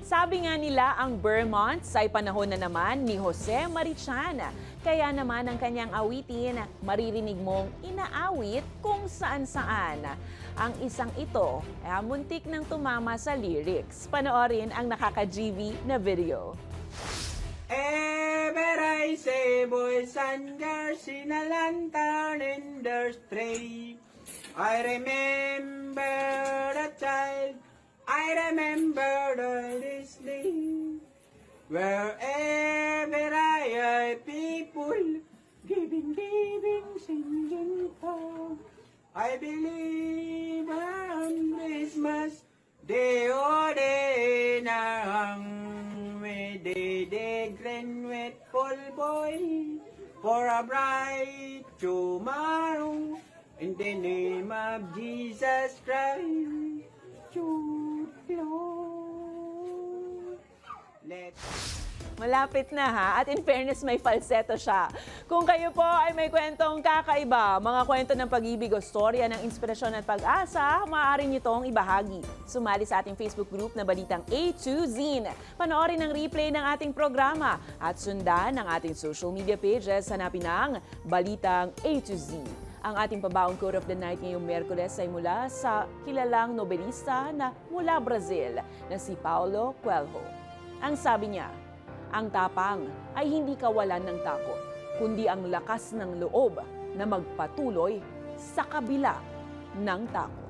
Sabi nga nila ang Vermont ay panahon na naman ni Jose Marichan. Kaya naman ang kanyang awitin, maririnig mong inaawit kung saan-saan. Ang isang ito ay muntik nang tumama sa lyrics. Panoorin ang nakaka-GV na video. Ever I say boys and girls in a lantern in the street. I remember the child, I remember the listening. Wherever I people giving, singing song. I believe on Christmas day or day narang we day green with full boy for a bright tomorrow in the name of Jesus Christ. Lord, let's Malapit na ha, at in fairness may falsetto siya. Kung kayo po ay may kwentong kakaiba, mga kwento ng pag-ibig o storya ng inspirasyon at pag-asa, maaari niyo itong ibahagi. Sumali sa ating Facebook group na Balitang A to Z. Panoorin ang replay ng ating programa at sundan ang ating social media pages. Hanapin ang Balitang A to Z. Ang ating pabaong quote of the night ngayong Miyerkules ay mula sa kilalang nobelista na mula Brazil na si Paulo Coelho. Ang sabi niya, ang tapang ay hindi kawalan ng takot, kundi ang lakas ng loob na magpatuloy sa kabila ng takot.